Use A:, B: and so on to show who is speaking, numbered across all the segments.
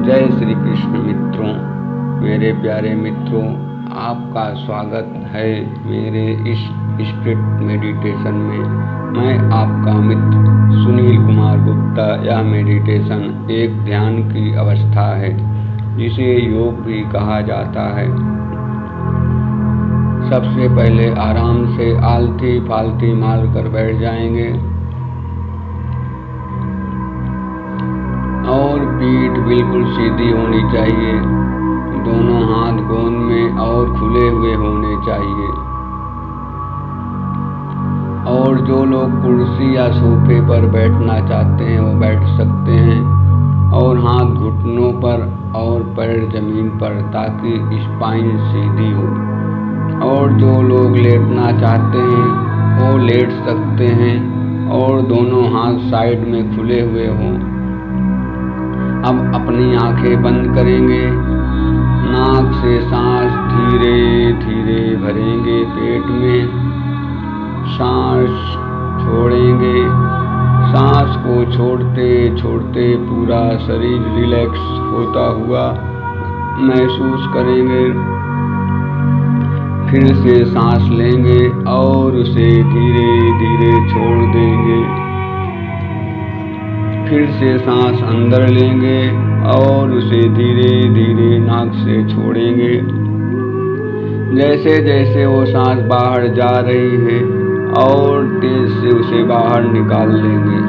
A: जय श्री कृष्ण मित्रों, मेरे प्यारे मित्रों, आपका स्वागत है मेरे इस स्पिरिट मेडिटेशन में। मैं आपका मित्र सुनील कुमार गुप्ता। यह मेडिटेशन एक ध्यान की अवस्था है जिसे योग भी कहा जाता है। सबसे पहले आराम से आलती फालती मार कर बैठ जाएंगे और पीठ बिल्कुल सीधी होनी चाहिए। दोनों हाथ गोंद में और खुले हुए होने चाहिए। और जो लोग कुर्सी या सोफे पर बैठना चाहते हैं वो बैठ सकते हैं, और हाथ घुटनों पर और पैर जमीन पर, ताकि स्पाइन सीधी हो। और जो लोग लेटना चाहते हैं वो लेट सकते हैं और दोनों हाथ साइड में खुले हुए हों। अब अपनी आंखें बंद करेंगे। नाक से सांस धीरे धीरे भरेंगे, पेट में सांस छोड़ेंगे। सांस को छोड़ते छोड़ते पूरा शरीर रिलैक्स होता हुआ महसूस करेंगे। फिर से सांस लेंगे और उसे धीरे धीरे छोड़ देंगे। फिर से सांस अंदर लेंगे और उसे धीरे धीरे नाक से छोड़ेंगे। जैसे जैसे वो सांस बाहर जा रही है और तेज से उसे बाहर निकाल लेंगे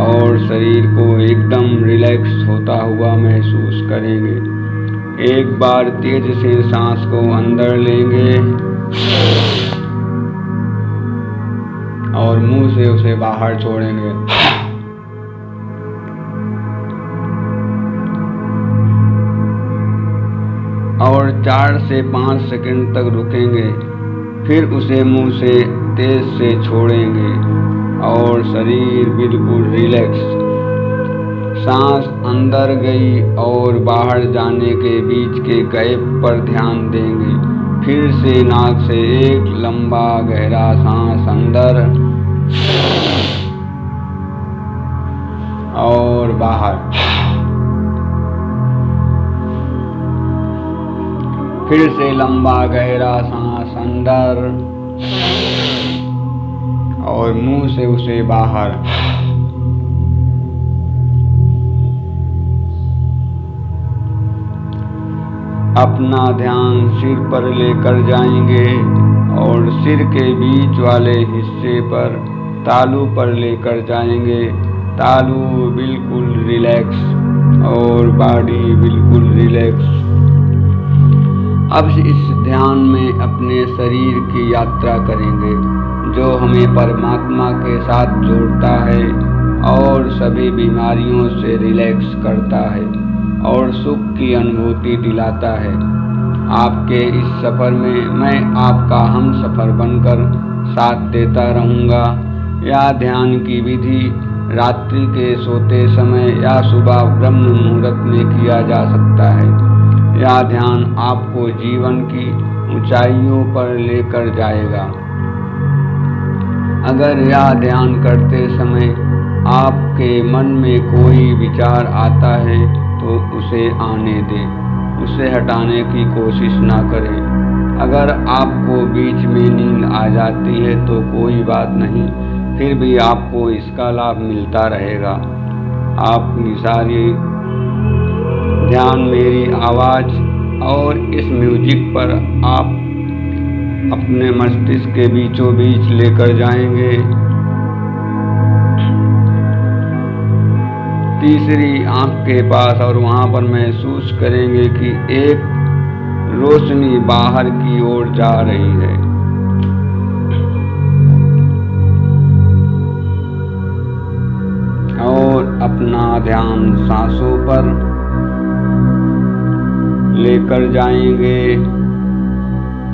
A: और शरीर को एकदम रिलैक्स होता हुआ महसूस करेंगे। एक बार तेज से सांस को अंदर लेंगे और मुंह से उसे बाहर छोड़ेंगे। और 4 से 5 सेकंड तक रुकेंगे। फिर उसे मुंह से तेज से छोड़ेंगे और शरीर बिल्कुल रिलैक्स। सांस अंदर गई और बाहर जाने के बीच के गैप पर ध्यान देंगे। फिर से नाक से एक लंबा गहरा सांस अंदर और बाहर। फिर से लंबा गहरा सांस अंदर और मुंह से उसे बाहर। अपना ध्यान सिर पर लेकर जाएंगे और सिर के बीच वाले हिस्से पर तालू पर लेकर जाएंगे। तालू बिल्कुल रिलैक्स और बॉडी बिल्कुल रिलैक्स। अब इस ध्यान में अपने शरीर की यात्रा करेंगे जो हमें परमात्मा के साथ जोड़ता है और सभी बीमारियों से रिलैक्स करता है और सुख की अनुभूति दिलाता है। आपके इस सफ़र में मैं आपका हम सफ़र बनकर साथ देता रहूँगा। यह ध्यान की विधि रात्रि के सोते समय या सुबह ब्रह्म मुहूर्त में किया जा सकता है। यह ध्यान आपको जीवन की ऊंचाइयों पर लेकर जाएगा। अगर यह ध्यान करते समय आपके मन में कोई विचार आता है तो उसे आने दें, उसे हटाने की कोशिश ना करें। अगर आपको बीच में नींद आ जाती है तो कोई बात नहीं, फिर भी आपको इसका लाभ मिलता रहेगा। आपकी सारी ध्यान मेरी आवाज़ और इस म्यूजिक पर आप अपने मस्तिष्क के बीचों बीच लेकर जाएंगे। तीसरी आंख के पास और वहाँ पर महसूस करेंगे कि एक रोशनी बाहर की ओर जा रही है। और अपना ध्यान सांसों पर लेकर जाएंगे।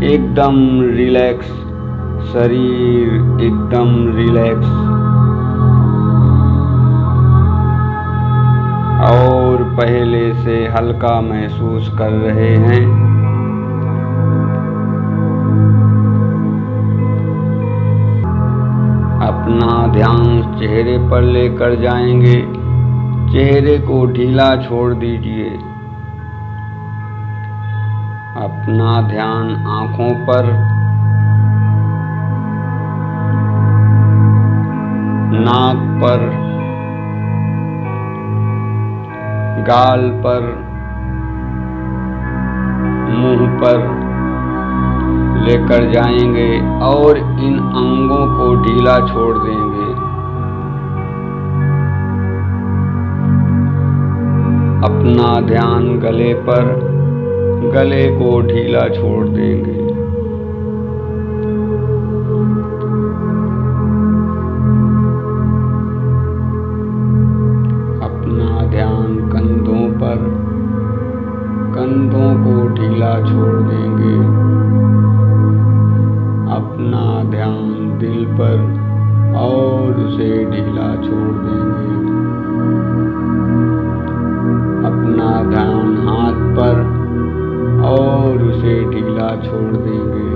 A: एकदम रिलैक्स, शरीर एकदम रिलैक्स और पहले से हल्का महसूस कर रहे हैं। अपना ध्यान चेहरे पर लेकर जाएंगे। चेहरे को ढीला छोड़ दीजिए। अपना ध्यान आंखों पर, नाक पर, गाल पर, मुंह पर लेकर जाएंगे और इन अंगों को ढीला छोड़ देंगे। अपना ध्यान गले पर, गले को ढीला छोड़ देंगे। अपना ध्यान कंधों पर, कंधों को ढीला छोड़ देंगे। अपना ध्यान दिल पर और उसे ढीला छोड़ देंगे। अपना ध्यान हाथ पर और उसे ढीला छोड़ देंगे।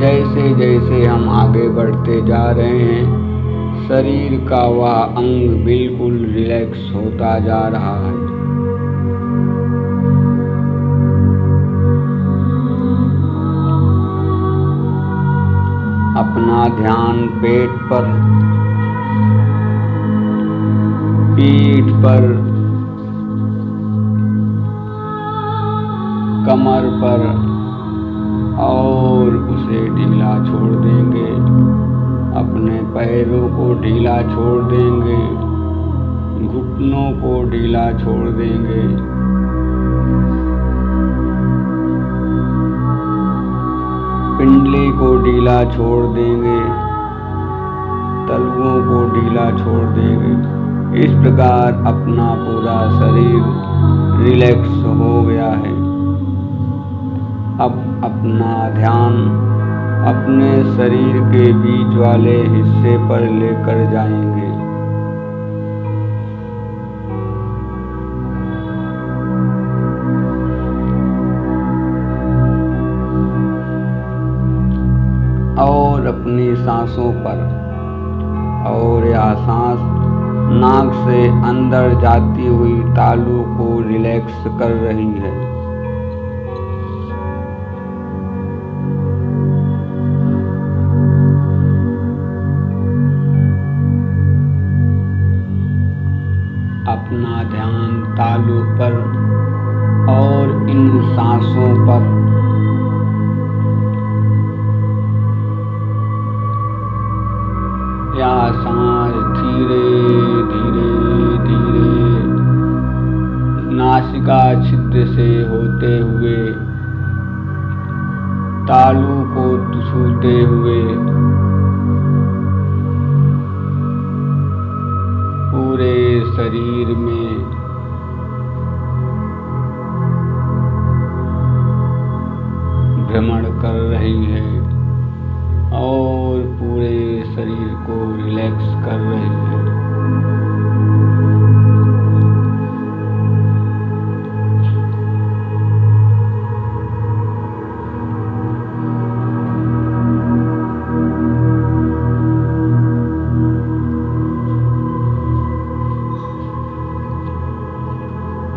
A: जैसे जैसे हम आगे बढ़ते जा रहे हैं, शरीर का वह अंग बिल्कुल रिलैक्स होता जा रहा है। अपना ध्यान पेट पर, पीठ पर, कमर पर और उसे ढीला छोड़ देंगे। अपने पैरों को ढीला छोड़ देंगे, घुटनों को ढीला छोड़ देंगे। पिंडली को ढीला छोड़ देंगे, तलवों को ढीला छोड़ देंगे। इस प्रकार अपना पूरा शरीर रिलैक्स हो गया है। अब अपना ध्यान अपने शरीर के बीच वाले हिस्से पर लेकर जाएंगे। और अपनी सांसों पर, और यह सांस नाक से अंदर जाती हुई तालू को रिलैक्स कर रही है। अपना ध्यान तालू पर और इन सांसों पर, या सांस धीरे धीरे धीरे नासिका छिद्र से होते हुए तालू को छूते हुए पूरे शरीर में भ्रमण कर रही है और पूरे शरीर को रिलैक्स कर रही है।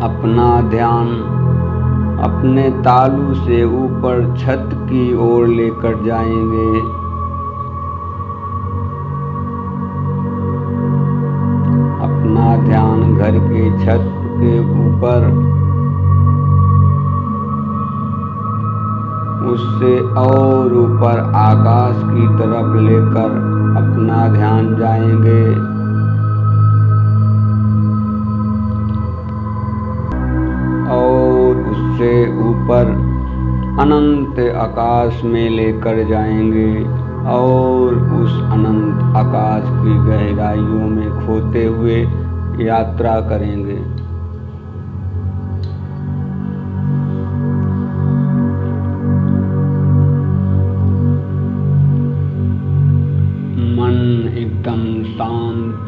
A: अपना ध्यान अपने तालू से ऊपर छत की ओर लेकर जाएंगे। अपना ध्यान घर के छत के ऊपर, उससे और ऊपर आकाश की तरफ लेकर अपना ध्यान जाएंगे। और उससे ऊपर अनंत आकाश में लेकर जाएंगे और उस अनंत आकाश की गहराइयों में खोते हुए यात्रा करेंगे। मन एकदम शांत,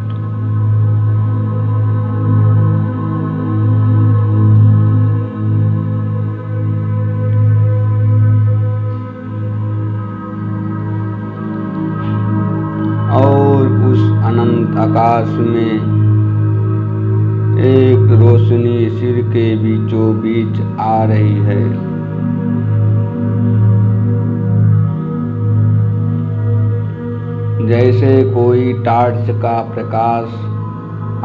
A: और उस अनंत आकाश प्रकाश में एक रोशनी सिर के बीचों बीच आ रही है। जैसे कोई टार्च का प्रकाश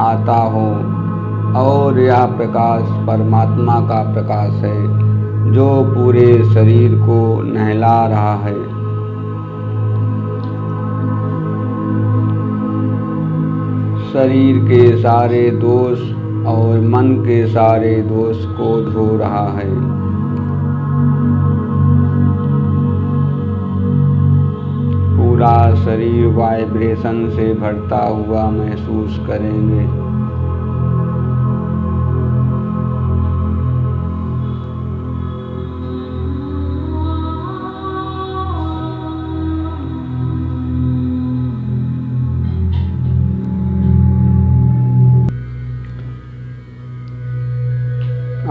A: आता हो, और यह प्रकाश परमात्मा का प्रकाश है जो पूरे शरीर को नहला रहा है। शरीर के सारे दोष और मन के सारे दोष को धो रहा है। पूरा शरीर वाइब्रेशन से भरता हुआ महसूस करेंगे।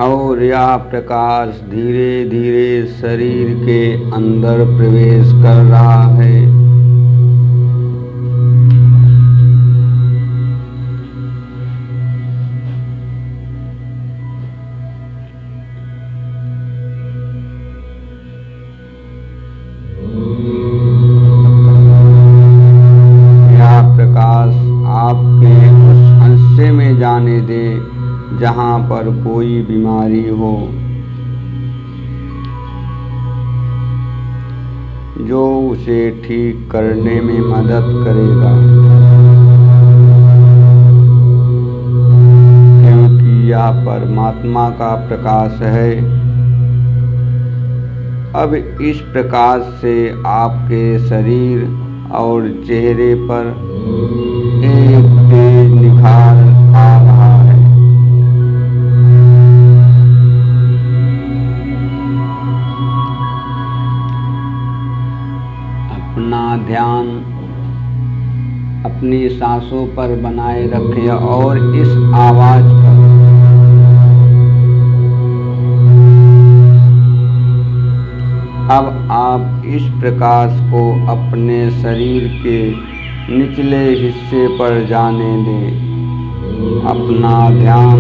A: और यह प्रकाश धीरे धीरे शरीर के अंदर प्रवेश कर रहा है। यह प्रकाश आपके उस हिस्से में जाने दे जहाँ पर कोई बीमारी हो, जो उसे ठीक करने में मदद करेगा, क्योंकि यह परमात्मा का प्रकाश है। अब इस प्रकाश से आपके शरीर और चेहरे पर एक तेज निखार आ रहा है। अपना ध्यान अपनी सांसों पर बनाए रखें और इस आवाज पर। अब आप इस प्रकाश को अपने शरीर के निचले हिस्से पर जाने दें। अपना ध्यान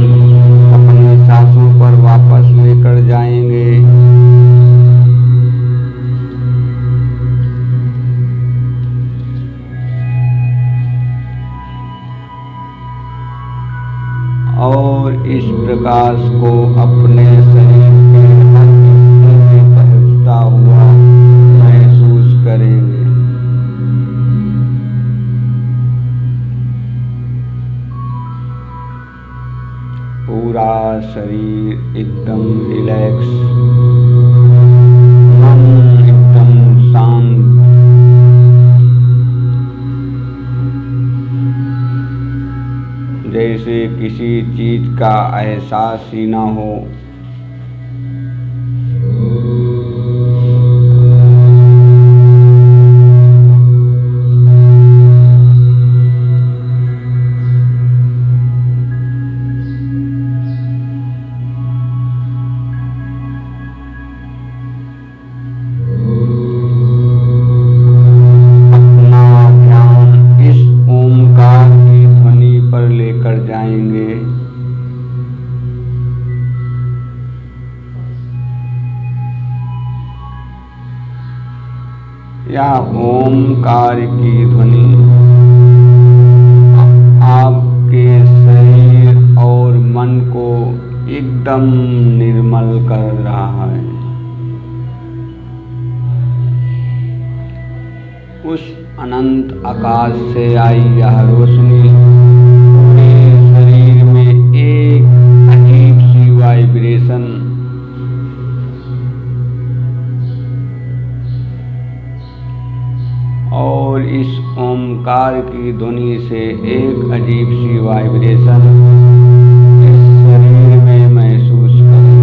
A: अपनी सांसों पर वापस लेकर जाएंगे। और इस प्रकाश को अपने शरीर के हर हिस्से में पहुँचता हुआ महसूस करेंगे। पूरा शरीर एकदम रिलैक्स, मन एकदम शांत, जैसे किसी चीज का एहसास ही ना हो। यह ओमकार की ध्वनि आपके शरीर और मन को एकदम निर्मल कर रहा है। उस अनंत आकाश से आई यह रोशनी पूरे शरीर में एक अजीब सी वाइब्रेशन और इस ओमकार की ध्वनि से एक अजीब सी वाइब्रेशन इस शरीर में महसूस करें।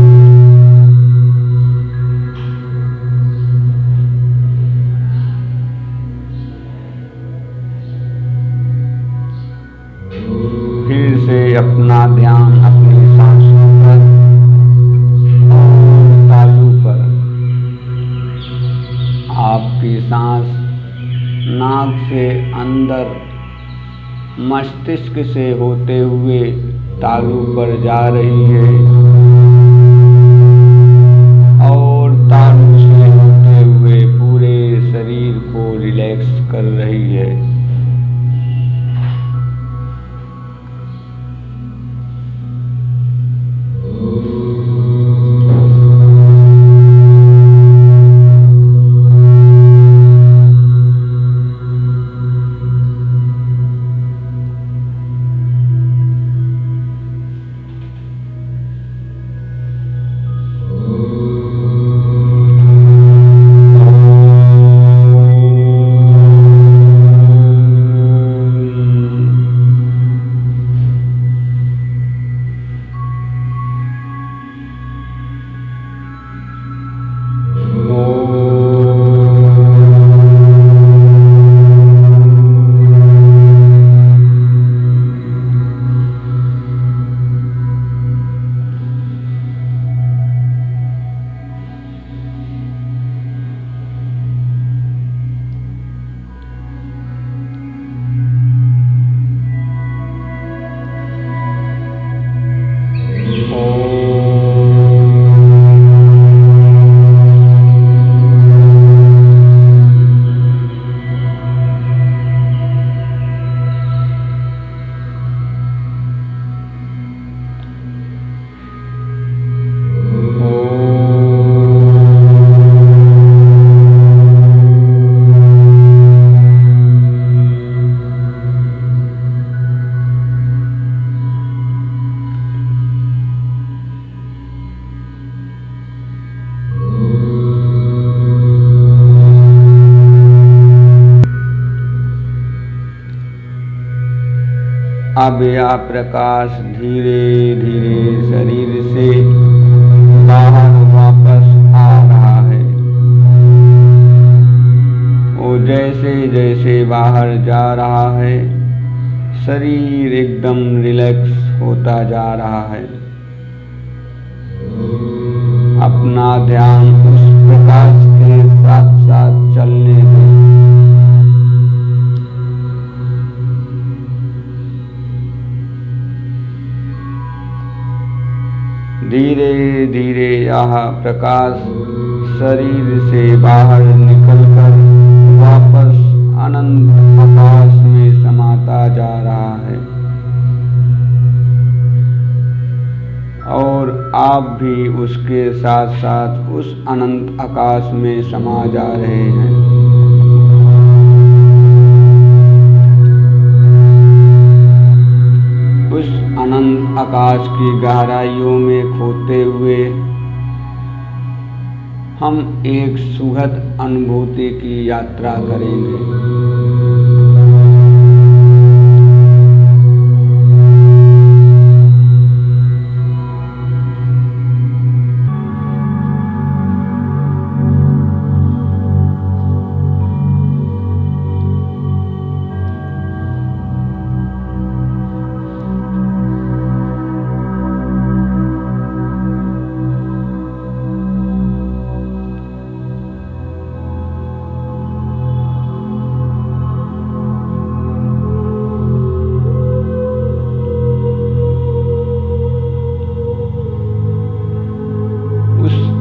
A: फिर से अपना ध्यान अपनी सांसों पर और तालू पर। आपकी सांस नाक से अंदर मस्तिष्क से होते हुए तालू पर जा रही है और तालू से होते हुए पूरे शरीर को रिलैक्स कर रही है। अब यह प्रकाश धीरे धीरे शरीर से बाहर वापस आ रहा है। वो जैसे जैसे बाहर जा रहा है शरीर एकदम रिलैक्स होता जा रहा है। अपना ध्यान उस प्रकाश के साथ साथ चलने दें। धीरे धीरे यह प्रकाश शरीर से बाहर निकलकर वापस अनंत आकाश में समाता जा रहा है और आप भी उसके साथ साथ उस अनंत आकाश में समा जा रहे हैं। उस अनंत आकाश की गहराइयों में खोते हुए हम एक सुखद अनुभूति की यात्रा करेंगे।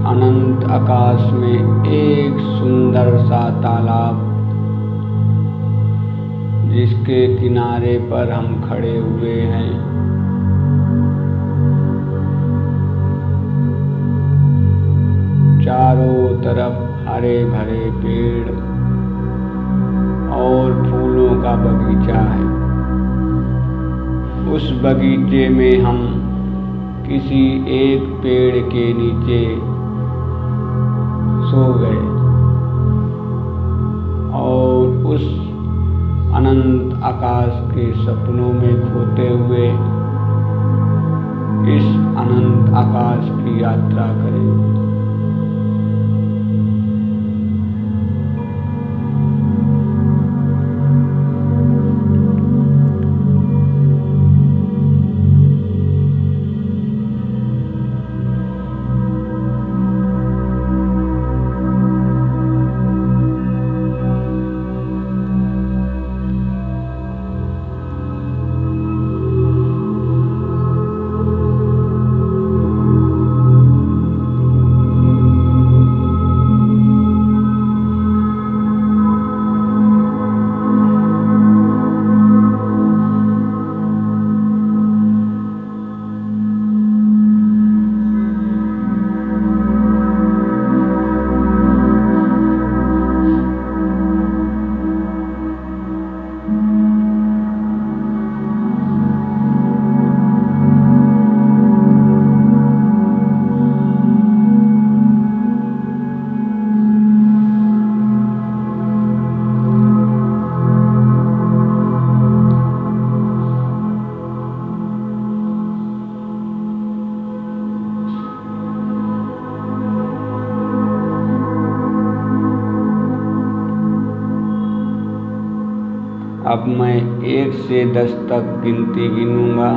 A: अनंत आकाश में एक सुंदर सा तालाब जिसके किनारे पर हम खड़े हुए हैं। चारों तरफ हरे भरे पेड़ और फूलों का बगीचा है। उस बगीचे में हम किसी एक पेड़ के नीचे सो गए और उस अनंत आकाश के सपनों में खोते हुए इस अनंत आकाश की यात्रा करें। अब मैं 1 से 10 तक गिनती गिनूंगा।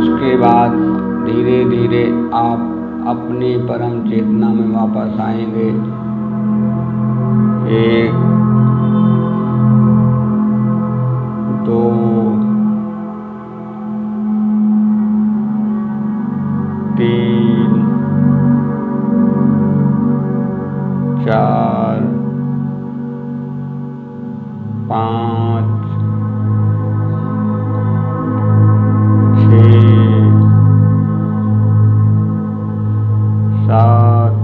A: उसके बाद धीरे धीरे आप अपनी परम चेतना में वापस आएंगे। 1, 2, 3, 4, 5, 6, 7,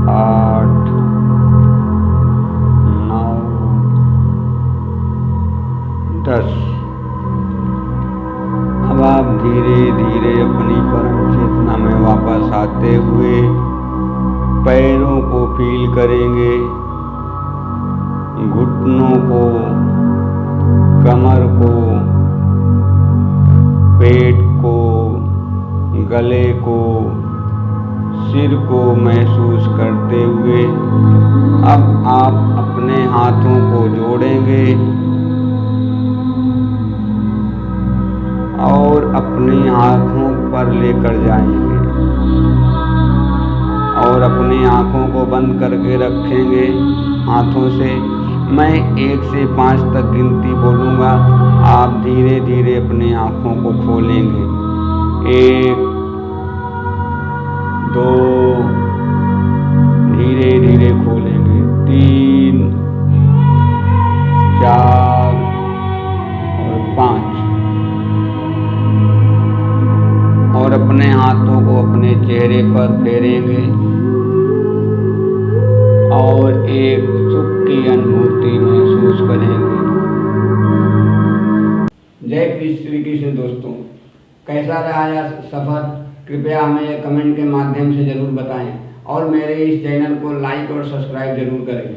A: 8, 9, 10। अब आप धीरे धीरे अपनी परम चेतना में वापस आते हुए पैरों को फील करेंगे, घुटनों को, कमर को, पेट को, गले को, सिर को महसूस करते हुए अब आप अपने हाथों को जोड़ेंगे और अपनी आँखों पर लेकर जाएंगे और अपनी आँखों को बंद करके रखेंगे हाथों से। मैं 1 से 5 तक गिनती बोलूँगा, आप धीरे धीरे अपनी आँखों को खोलेंगे। 1, 2, धीरे धीरे खोलेंगे। 3, 4 और 5 और अपने हाथों को अपने चेहरे पर फेरेंगे और एक सुख की अनुभूति महसूस करेंगे। जय श्री कृष्ण दोस्तों, कैसा रहा यह सफ़र? कृपया हमें कमेंट के माध्यम से ज़रूर बताएं और मेरे इस चैनल को लाइक और सब्सक्राइब ज़रूर करें।